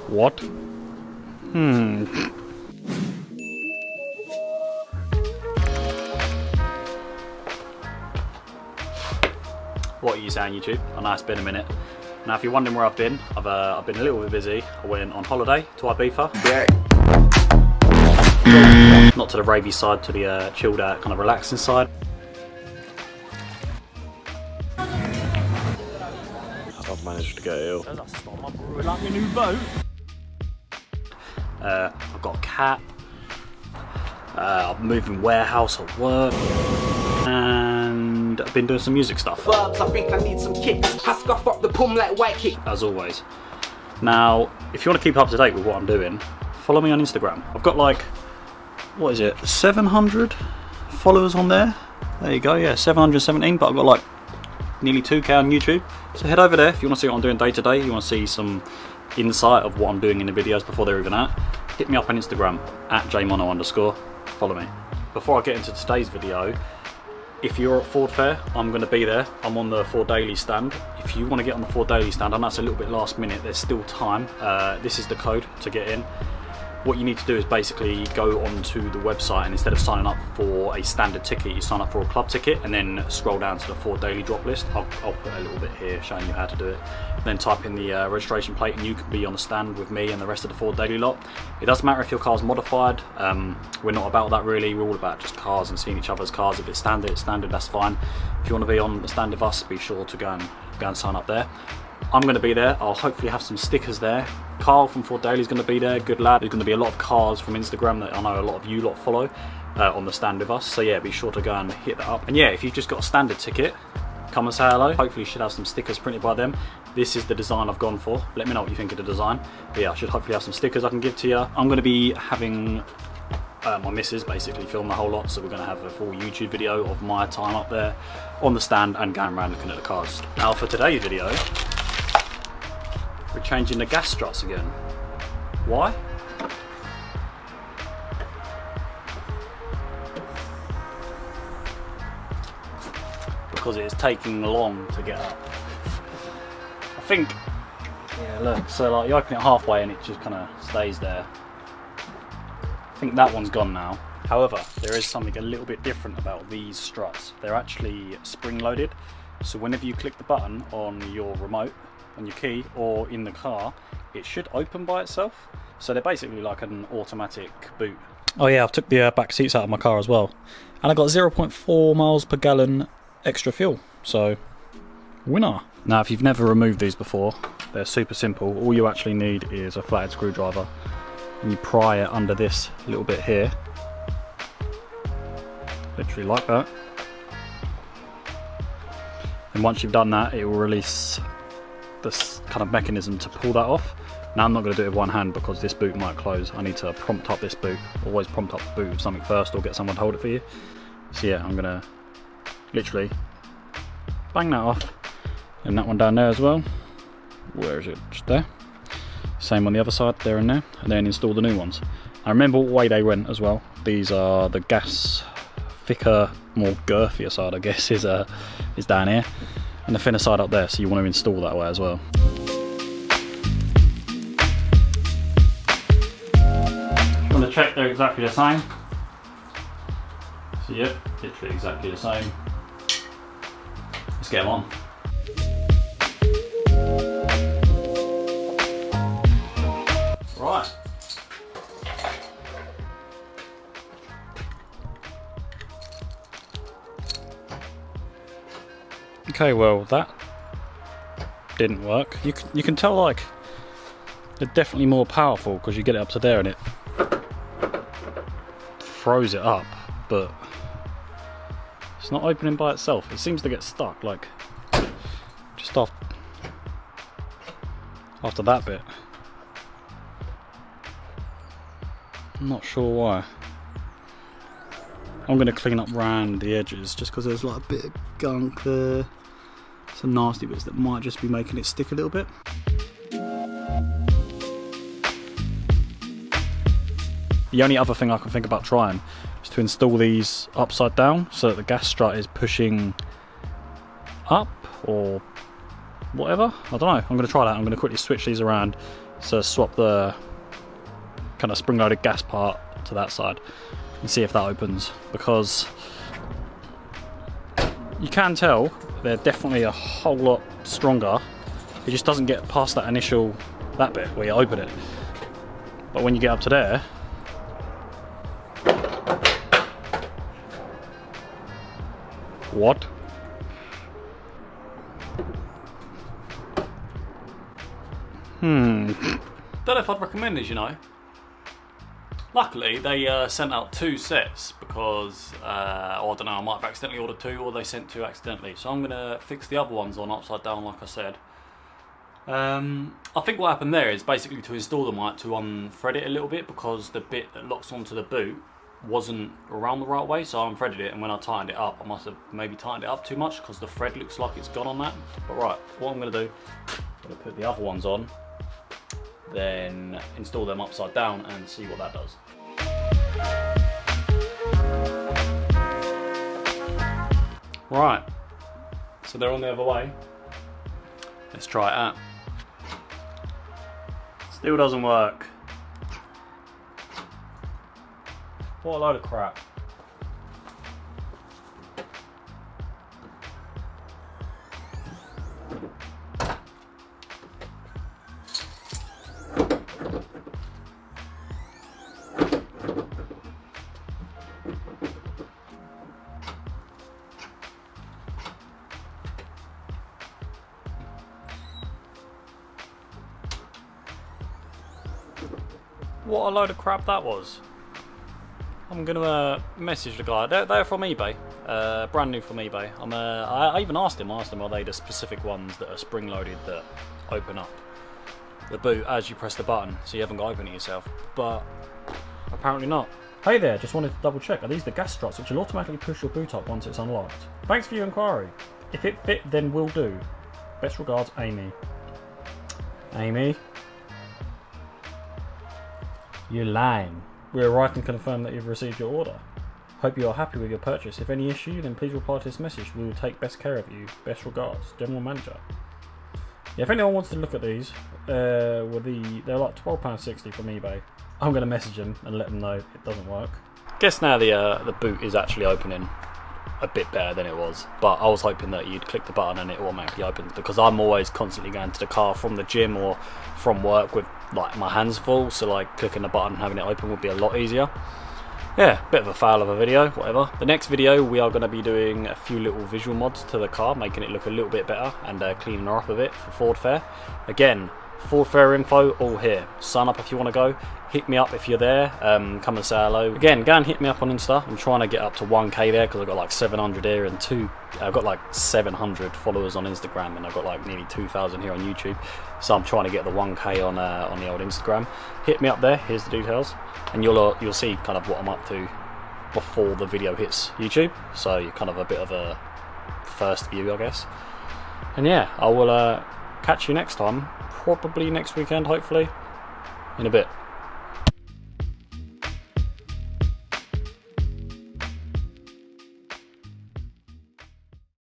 What? What are you saying, YouTube? I know it's been a minute. Now, if you're wondering where I've been a little bit busy. I went on holiday to Ibiza. Yeah. Not to the ravey side, to the chilled out, kind of relaxing side. I've managed to get ill. Like my new boat. I've got a cat. I'm moving warehouse at work. And I've been doing some music stuff. Verbs, I think I need some kicks. I scuff up the pum like white kick. As always. Now, if you want to keep up to date with what I'm doing, follow me on Instagram. I've got like, what is it, 700 followers on there? There you go, yeah, 717, but I've got like nearly 2k on YouTube. So head over there if you want to see what I'm doing day to day, you want to see some insight of what I'm doing in the videos before they're even out. Hit me up on Instagram, @Jaymono_, follow me. Before I get into today's video, if you're at Fordfair, I'm going to be there. I'm on the Ford Daily stand. If you want to get on the Ford Daily stand, I know it's a little bit last minute, there's still time. This is the code to get in. What you need to do is basically go onto the website, and instead of signing up for a standard ticket, you sign up for a club ticket and then scroll down to the Ford Daily drop list. I'll put a little bit here showing you how to do it. Then type in the registration plate and you can be on the stand with me and the rest of the Ford Daily lot. It doesn't matter if your car's modified. We're not about that really. We're all about just cars and seeing each other's cars. If it's standard, that's fine. If you want to be on the stand with us, be sure to go and sign up there. I'm going to be there. I'll hopefully have some stickers there. Carl from Ford Daily is going to be there, good lad. There's going to be a lot of cars from Instagram that I know a lot of you lot follow on the stand with us. So yeah, be sure to go and hit that up. And yeah, if you've just got a standard ticket, come and say hello. Hopefully you should have some stickers printed by them. This is the design I've gone for. Let me know what you think of the design. But yeah, I should hopefully have some stickers I can give to you. I'm going to be having my missus basically film the whole lot, so we're going to have a full YouTube video of my time up there on the stand and going around looking at the cars. Now for today's video, we're changing the gas struts again. Why? Because it is taking long to get up. I think, yeah look, so like you open it halfway and it just kind of stays there. I think that one's gone now. However, there is something a little bit different about these struts. They're actually spring loaded. So whenever you click the button on your remote, on your key, or in the car, it should open by itself. So they're basically like an automatic boot. Oh yeah, I've took the back seats out of my car as well. And I got 0.4 miles per gallon extra fuel. So, winner. Now if you've never removed these before, they're super simple. All you actually need is a flathead screwdriver. And you pry it under this little bit here. Literally like that. And once you've done that, it will release this kind of mechanism to pull that off. Now I'm not going to do it with one hand because this boot might close. I need to prompt up this boot. Always prompt up the boot with something first or get someone to hold it for you. So yeah, I'm going to literally bang that off. And that one down there as well. Where is it? Just there. Same on the other side, there and there. And then install the new ones. I remember what way they went as well. These are the gas thicker, more girthier side I guess is down here. And the thinner side up there, so you want to install that way as well. You want to check they're exactly the same. So yep, literally exactly the same. Let's get them on. Right. Okay, well that didn't work. You can tell like they're definitely more powerful because you get it up to there and it throws it up, but it's not opening by itself. It seems to get stuck like just after that bit. I'm not sure why. I'm going to clean up round the edges just because there's like a bit of gunk there. Some nasty bits that might just be making it stick a little bit. The only other thing I can think about trying is to install these upside down so that the gas strut is pushing up or whatever. I don't know. I'm going to try that. I'm going to quickly switch these around So swap the kind of spring-loaded gas part to that side and see if that opens, because you can tell they're definitely a whole lot stronger. It just doesn't get past that initial, that bit where you open it. But when you get up to there, what? Don't know if I'd recommend this, you know. Luckily, they sent out 2 sets because, or I don't know, I might have accidentally ordered 2 or they sent 2 accidentally. So I'm going to fix the other ones on upside down, like I said. I think what happened there is basically to install the mic to unthread it a little bit, because the bit that locks onto the boot wasn't around the right way, so I unthreaded it, and when I tightened it up, I must have maybe tightened it up too much because the thread looks like it's gone on that. But right, what I'm going to do, I'm going to put the other ones on, then install them upside down and see what that does. Right, so they're on the other way. Let's try it out. Still doesn't work. What a load of crap. What a load of crap that was. I'm gonna message the guy. They're from eBay, brand new from eBay. I even asked him, are they the specific ones that are spring loaded that open up the boot as you press the button, so you haven't got to open it yourself? But apparently not. Hey there, just wanted to double check. Are these the gas struts which will automatically push your boot up once it's unlocked? Thanks for your inquiry. If it fit, then will do. Best regards, Amy. Amy? You're lying. We are right and confirm that you've received your order. Hope you are happy with your purchase. If any issue, then please reply to this message. We will take best care of you. Best regards, General Manager. Yeah, if anyone wants to look at these, they're like £12.60 from eBay. I'm going to message them and let them know it doesn't work. Guess now the boot is actually opening a bit better than it was, but I was hoping that you'd click the button and it automatically opens, because I'm always constantly going to the car from the gym or from work with like my hands full, so like clicking the button and having it open would be a lot easier. Yeah, bit of a fail of a video, whatever. The next video we are going to be doing a few little visual mods to the car, making it look a little bit better and cleaning her up a bit for Fordfair. Again, Fordfair info all here. Sign up if you want to go. Hit me up if you're there. Come and say hello. Again, go and hit me up on Insta. I'm trying to get up to 1k there because I've got like 700 here and I've got like 700 followers on Instagram, and I've got like nearly 2,000 here on YouTube. So I'm trying to get the 1k on the old Instagram. Hit me up there. Here's the details, and you'll see kind of what I'm up to before the video hits YouTube. So you're kind of a bit of a first view, I guess. And yeah, I will catch you next time. Probably next weekend, hopefully. In a bit.